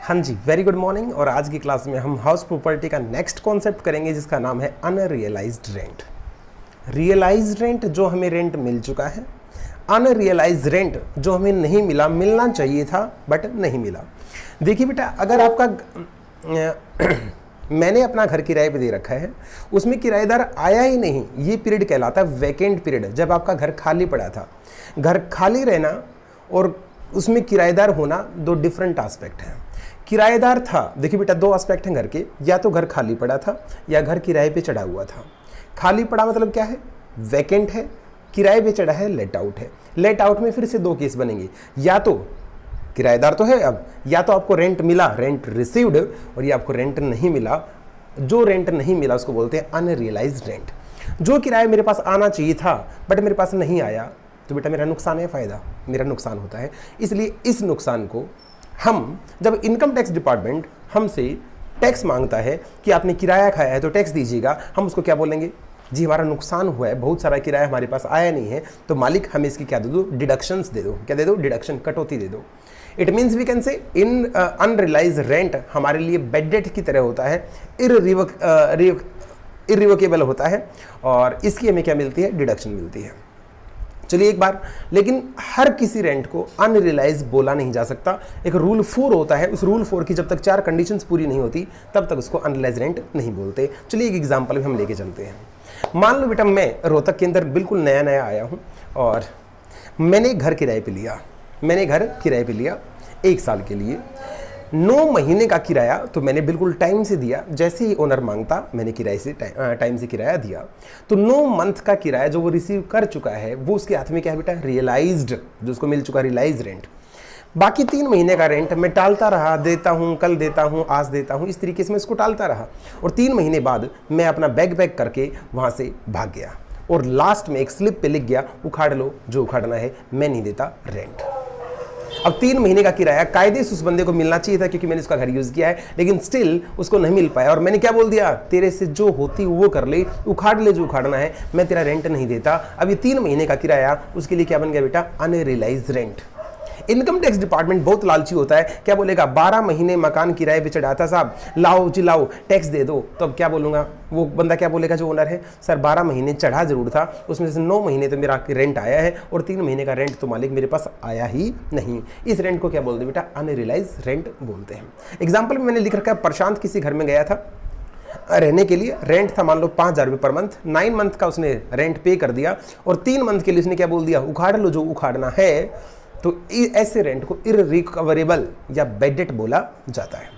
हाँ जी, very good morning. और आज की क्लास में हम हाउस प्रॉपर्टी का नेक्स्ट कॉन्सेप्ट करेंगे जिसका नाम है अनरियलाइज्ड रेंट। रियलाइज्ड रेंट जो हमें रेंट मिल चुका है, अनरियलाइज्ड रेंट जो हमें नहीं मिला, मिलना चाहिए था बट नहीं मिला। देखिए बेटा, अगर आपका मैंने अपना घर किराए पे दे रखा है, उसमें किराएदार आया ही नहीं, ये पीरियड कहलाता है वैकेंट पीरियड। जब आपका घर खाली पड़ा था, घर खाली रहना और उसमें किराएदार होना दो डिफरेंट एस्पेक्ट हैं। किराएदार था, देखिए बेटा दो एस्पेक्ट हैं घर के, या तो घर खाली पड़ा था या घर किराए पे चढ़ा हुआ था। खाली पड़ा मतलब क्या है? वैकेंट है। किराए पे चढ़ा है, लेट आउट है। लेट आउट में फिर से दो केस बनेंगे, या तो किराएदार तो है अब, या तो आपको रेंट मिला, रेंट रिसीव्ड, और ये आपको रेंट नहीं मिला। जो रेंट नहीं मिला उसको बोलते हैं अनरियलाइज्ड रेंट। जो किराया मेरे पास आना चाहिए था बट मेरे पास नहीं आया, तो बेटा मेरा नुकसान है, फ़ायदा मेरा नुकसान होता है। इसलिए इस नुकसान को हम, जब इनकम टैक्स डिपार्टमेंट हमसे टैक्स मांगता है कि आपने किराया खाया है तो टैक्स दीजिएगा, हम उसको क्या बोलेंगे? जी हमारा नुकसान हुआ है, बहुत सारा किराया हमारे पास आया नहीं है, तो मालिक हमें इसकी क्या दे दो? डिडक्शंस दे दो। क्या दे दो? डिडक्शन, कटौती दे दो। इट मीन्स वी कैन से इन अनरियलाइज रेंट हमारे लिए बेड डेट की तरह होता है, इरिवोकेबल होता है, और इसकी हमें क्या मिलती है? डिडक्शन मिलती है। चलिए एक बार, लेकिन हर किसी रेंट को अनरियलाइज बोला नहीं जा सकता। एक रूल 4 होता है, उस रूल 4 की जब तक 4 कंडीशंस पूरी नहीं होती तब तक उसको अनरियलाइज रेंट नहीं बोलते। चलिए एक एग्जांपल भी हम लेके चलते हैं। मान लो बेटा मैं रोहतक के अंदर बिल्कुल नया नया आया हूँ और मैंने घर किराए पे लिया। मैंने घर किराए पे लिया 1 साल के लिए। 9 महीने का किराया तो मैंने बिल्कुल टाइम से दिया, जैसे ही ओनर मांगता मैंने किराए से टाइम से किराया दिया। तो 9 मंथ का किराया जो वो रिसीव कर चुका है वो उसके हाथ में क्या है बेटा? रियलाइज्ड, जो उसको मिल चुका रियलाइज रेंट। बाकी 3 महीने का रेंट मैं टालता रहा, देता हूँ, कल देता हूँ, आज देता हूँ, इस तरीके से मैं इसको टालता रहा। और 3 महीने बाद मैं अपना बैग पैक करके वहाँ से भाग गया और लास्ट में एक स्लिप पे लिख गया, उखाड़ लो जो उखाड़ना है, मैं नहीं देता रेंट। अब 3 महीने का किराया कायदे से उस बंदे को मिलना चाहिए था क्योंकि मैंने उसका घर यूज़ किया है, लेकिन स्टिल उसको नहीं मिल पाया। और मैंने क्या बोल दिया? तेरे से जो होती वो कर ले, उखाड़ ले जो उखाड़ना है, मैं तेरा रेंट नहीं देता। अब ये 3 महीने का किराया उसके लिए क्या बन गया बेटा? Unrealised rent. Income tax department बहुत लालची होता है, क्या बोलेगा? 12 महीने मकान किराए पे चढ़ा था साहब, लाओ जी लाओ टैक्स दे दो। तो अब क्या बोलूँगा? वो बंदा क्या बोलेगा जो ओनर है? सर 12 महीने चढ़ा जरूर था, उसमें से 9 महीने तो मेरा रेंट आया है और 3 महीने का रेंट तो मालिक मेरे पास आया ही नहीं। इस रेंट को क्या बोलते हैं बेटा? अनरियलाइज रेंट बोलते हैं। एग्जाम्पल में मैंने लिख रखा है, प्रशांत किसी घर में गया था रहने के लिए, रेंट था मान लो 5,000 रुपये पर मंथ। 9 मंथ का उसने रेंट पे कर दिया और 3 मंथ के लिए उसने क्या बोल दिया? उखाड़ लो जो उखाड़ना है। तो ऐसे रेंट को इररिकवरेबल या बेड डेट बोला जाता है।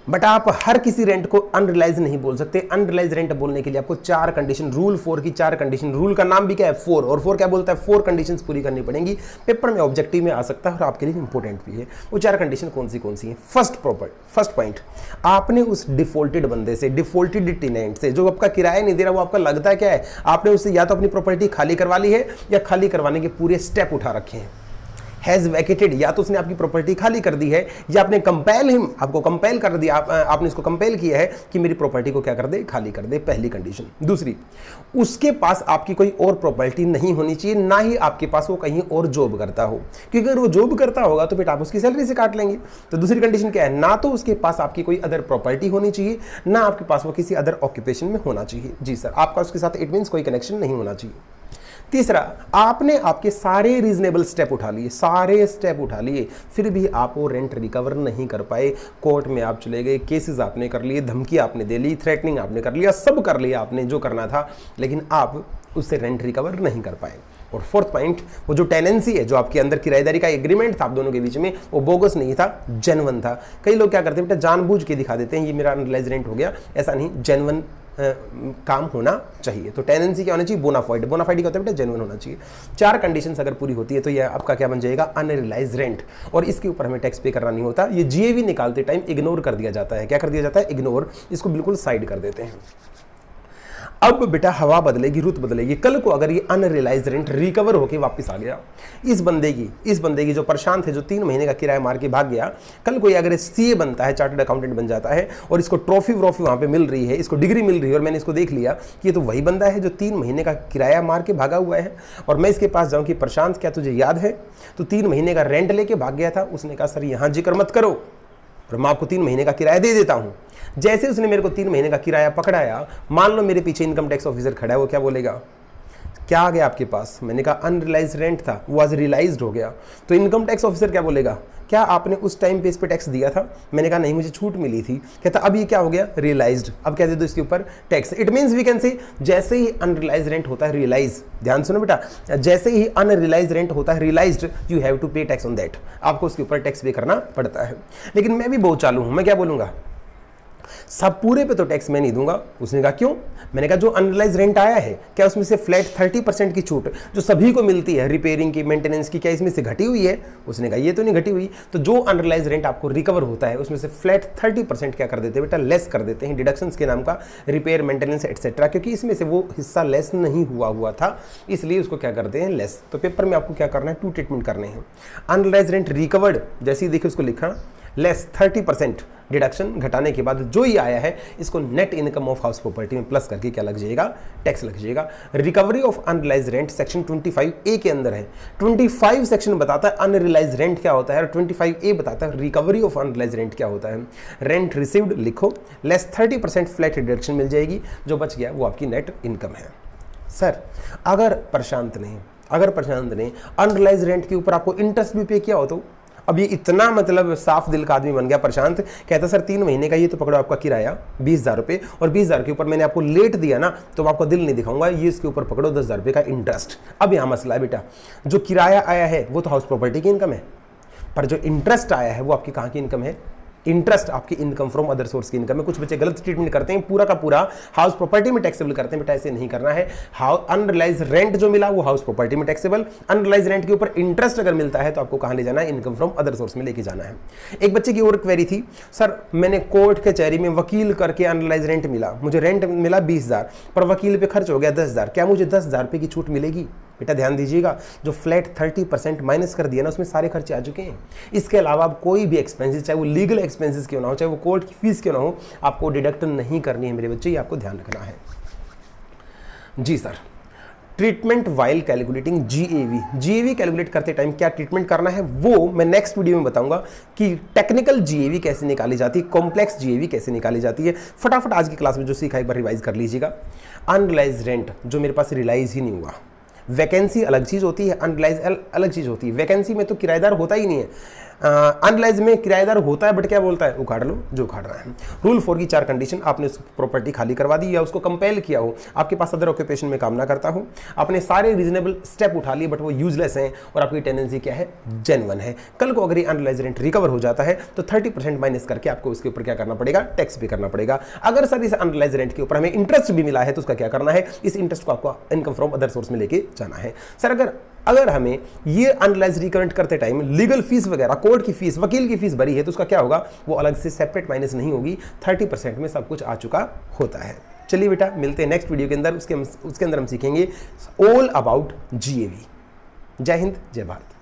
बट आप हर किसी रेंट को अनरियलाइज नहीं बोल सकते। अनरियलाइज रेंट बोलने के लिए आपको 4 कंडीशन, रूल 4 की 4 कंडीशन, रूल का नाम भी क्या है? 4, और 4 क्या बोलता है? 4 कंडीशंस पूरी करनी पड़ेंगी। पेपर में ऑब्जेक्टिव में आ सकता है और आपके लिए इंपॉर्टेंट भी है। वो 4 कंडीशन कौन सी हैं? फर्स्ट पॉइंट, आपने उस डिफॉल्टेड बंदे से, डिफॉल्टेड टेनेंट से, जो आपका किराया नहीं दे रहा, वो आपका लगता क्या है? आपने उससे या तो अपनी प्रॉपर्टी खाली करवा ली है या खाली करवाने के पूरे स्टेप उठा रखे हैं। हैज़ वैकेटेड, या तो उसने आपकी प्रॉपर्टी खाली कर दी है या आपने कंपेल हिम, आपको कंपेल कर दिया, आपने इसको कंपेल किया है कि मेरी प्रॉपर्टी को क्या कर दे? खाली कर दे। पहली कंडीशन। दूसरी, उसके पास आपकी कोई और प्रॉपर्टी नहीं होनी चाहिए, ना ही आपके पास वो कहीं और जॉब करता हो, क्योंकि अगर वो जॉब करता होगा तो बेटा आप उसकी सैलरी से काट लेंगे। तो दूसरी कंडीशन क्या है? ना तो उसके पास आपकी कोई अदर प्रॉपर्टी होनी चाहिए, ना आपके पास वो किसी अदर ऑक्यूपेशन में होना चाहिए। जी सर, आपका उसके साथ इट मीन्स कोई कनेक्शन नहीं होना चाहिए। तीसरा, आपने आपके सारे रीजनेबल स्टेप उठा लिए, फिर भी आप वो रेंट रिकवर नहीं कर पाए। कोर्ट में आप चले गए, केसेस आपने कर लिए, धमकी आपने दे ली, थ्रेटनिंग आपने कर लिया, सब कर लिया आपने जो करना था, लेकिन आप उससे रेंट रिकवर नहीं कर पाए। और 4th पॉइंट, वो जो टेनेंसी है, जो आपके अंदर किराएदारी का एग्रीमेंट था आप दोनों के बीच में, वो बोगस नहीं था, जेन्युइन था। कई लोग क्या करते हैं बेटा? जानबूझ के दिखा देते हैं ये मेरा अनरियलाइज रेंट हो गया। ऐसा नहीं, जेन्युइन काम होना चाहिए। तो टेनेंसी क्या होना चाहिए? बोनाफाइड। बोनाफाइड क्या होता है बेटा? जेन्युइन होना चाहिए। 4 कंडीशंस अगर पूरी होती है तो ये आपका क्या बन जाएगा? Unrealise rent. और इसके ऊपर हमें टैक्स पे करना नहीं होता। ये जीएवी निकालते टाइम इग्नोर कर दिया जाता है। क्या कर दिया जाता है? इग्नोर। इसको बिल्कुल साइड कर देते हैं। अब बेटा हवा बदलेगी, रुत बदलेगी। कल को अगर ये अनरियलाइज रेंट रिकवर होके वापस आ गया, इस बंदे की जो प्रशांत है, जो 3 महीने का किराया मार के भाग गया, कल को अगर सीए बनता है, चार्टर्ड अकाउंटेंट बन जाता है और इसको ट्रॉफी वहाँ पे मिल रही है, इसको डिग्री मिल रही है और मैंने इसको देख लिया कि ये तो वही बंदा है जो 3 महीने का किराया मार के भागा हुआ है, और मैं इसके पास जाऊँ कि प्रशांत क्या तुझे याद है तो 3 महीने का रेंट लेके भाग गया था। उसने कहा सर यहाँ जिक्र मत करो, और मैं आपको 3 महीने का किराया दे देता हूँ। जैसे उसने मेरे को 3 महीने का किराया पकड़ाया, मान लो मेरे पीछे इनकम टैक्स ऑफिसर खड़ा है, वो क्या बोलेगा, क्या आ गया आपके पास? मैंने कहा अनरियलाइज रेंट था, वो आज रियलाइज्ड हो गया। तो इनकम टैक्स ऑफिसर क्या बोलेगा, क्या आपने उस टाइम पे इस पे टैक्स दिया था? मैंने कहा नहीं, मुझे छूट मिली थी। कहता अब ये क्या हो गया, रियलाइज्ड, अब क्या दे दो इसके ऊपर tax. It means we can say जैसे ही अनरियलाइज रेंट होता है रियलाइज, ध्यान सुनो बेटा, जैसे ही अनरियलाइज रेंट होता है रियलाइज्ड, यू हैव टू पे टैक्स ऑन दैट, आपको उसके ऊपर टैक्स पे करना पड़ता है। लेकिन मैं भी बहुत चालू हूं, मैं क्या बोलूंगा, सब पूरे पे तो टैक्स मैं नहीं दूंगा। उसने कहा क्यों? मैंने कहा जो अनरियलाइज रेंट आया है, क्या उसमें से फ्लैट 30% की छूट जो सभी को मिलती है रिपेयरिंग की, मेंटेनेंस की, क्या इसमें से घटी हुई है? उसने कहा ये तो नहीं घटी हुई। तो जो अनरियलाइज रेंट आपको रिकवर होता है उसमें से फ्लैट 30% क्या कर देते हैं बेटा, लेस कर देते हैं, डिडक्शंस के नाम का, रिपेयर, मेंटेनेंस एटसेट्रा, क्योंकि इसमें से वो हिस्सा लेस नहीं हुआ था, इसलिए उसको क्या करते हैं, लेस। तो पेपर में आपको क्या करना है, 2 ट्रीटमेंट करने हैं। अनरियलाइज रेंट रिकवर्ड, जैसे ही देखिए उसको लिखा लेस 30% डिडक्शन, घटाने के बाद जो ही आया है इसको net income of house property में प्लस करके क्या लग जाएगा, टैक्स लग जाएगा। Recovery of unrealise rent section 25A के अंदर है। 25 सेक्शन बताता है अनरियलाइज रेंट क्या होता है और 25A बताता है रिकवरी ऑफ अनरियलाइज रेंट क्या होता है। रेंट रिसीव्ड लिखो, लेस 30% फ्लैट डिडक्शन मिल जाएगी, जो बच गया वो आपकी नेट इनकम है। सर अगर प्रशांत ने अनरियलाइज रेंट के ऊपर आपको इंटरेस्ट भी पे किया हो, तो अब ये इतना मतलब साफ दिल का आदमी बन गया प्रशांत, कहता सर 3 महीने का ये तो पकड़ो आपका किराया 20,000 रुपये, और 20,000 के ऊपर मैंने आपको लेट दिया ना, तो आपका दिल नहीं दिखाऊंगा, ये इसके ऊपर पकड़ो 10,000 रुपये का इंटरेस्ट। अब यहाँ मसला है बेटा, जो किराया आया है वो तो हाउस प्रॉपर्टी की इनकम है, पर जो इंटरेस्ट आया है वो आपकी कहाँ की इनकम है, इंटरेस्ट आपकी इनकम फ्रॉम अदर सोर्स की इनकम है। कुछ बच्चे गलत ट्रीटमेंट करते हैं, पूरा का पूरा हाउस प्रॉपर्टी में टैक्सेबल करते हैं, बेटा ऐसे नहीं करना है। अनरियलाइज रेंट जो मिला वो हाउस प्रॉपर्टी में टैक्सेबल, अनरियलाइज रेंट के ऊपर इंटरेस्ट अगर मिलता है तो आपको कहां ले जाना है, इनकम फ्रॉम अदर सोर्स में लेके जाना है। एक बच्चे की और क्वेरी थी, सर मैंने कोर्ट कचहरी में वकील करके अनरियलाइज रेंट मिला, मुझे रेंट मिला 20,000 पर वकील पे खर्च हो गया 10,000, क्या मुझे 10,000 रुपये की छूट मिलेगी? बेटा ध्यान दीजिएगा, जो फ्लैट 30% माइनस कर दिया ना उसमें सारे खर्चे आ चुके हैं। इसके अलावा आप कोई भी एक्सपेंसेस, चाहे वो लीगल एक्सपेंसेस क्यों ना हो, चाहे वो कोर्ट की फीस क्यों ना हो, आपको डिडक्ट नहीं करनी है मेरे बच्चे, ये आपको ध्यान रखना है। जी sir, treatment while calculating GAV calculate करते टाइम क्या ट्रीटमेंट करना है वो मैं नेक्स्ट वीडियो में बताऊंगा कि टेक्निकल जीएवी कैसे निकाली जाती है, कॉम्प्लेक्स जीएवी कैसे निकाली जाती है। फटाफट आज की क्लास में जो सीखा एक बार रिवाइज कर लीजिएगा। अनरियलाइज रेंट जो मेरे पास रियलाइज ही नहीं हुआ, वैकेंसी अलग चीज़ होती है, अनरियलाइज अलग चीज़ होती है। वैकेंसी में तो किराएदार होता ही नहीं है, अनरियलाइज में किराएदार होता है, बट क्या बोलता है, उखाड़ लो जो उखाड़ना है। रूल 4 की 4 कंडीशन, आपने उस प्रॉपर्टी खाली करवा दी या उसको कंपेल किया हो, आपके पास अदर ऑक्यूपेशन में काम ना करता हो, आपने सारे रीजनेबल स्टेप उठा लिए बट वो यूजलेस हैं और आपकी टेंडेंसी क्या है, जेन्युइन है। कल को अगर ये अनरियलाइज रेंट रिकवर हो जाता है तो 30% माइनस करके आपको उसके ऊपर क्या करना पड़ेगा, टैक्स पे करना पड़ेगा। अगर सर इस अनरियलाइज रेंट के ऊपर हमें इंटरेस्ट भी मिला है तो उसका क्या करना है, इस इंटरेस्ट को आपको इनकम फ्रॉम अदर सोर्स में लेके जाना है। सर अगर हमें ये अनरियलाइज रिकरेंट करते टाइम लीगल फीस वगैरह, कोर्ट की फीस, वकील की फीस भरी है तो उसका क्या होगा, वो अलग से सेपरेट माइनस नहीं होगी, 30% में सब कुछ आ चुका होता है। चलिए बेटा मिलते हैं नेक्स्ट वीडियो के अंदर, उसके अंदर हम सीखेंगे ऑल अबाउट जीएवी। जय हिंद, जय भारत।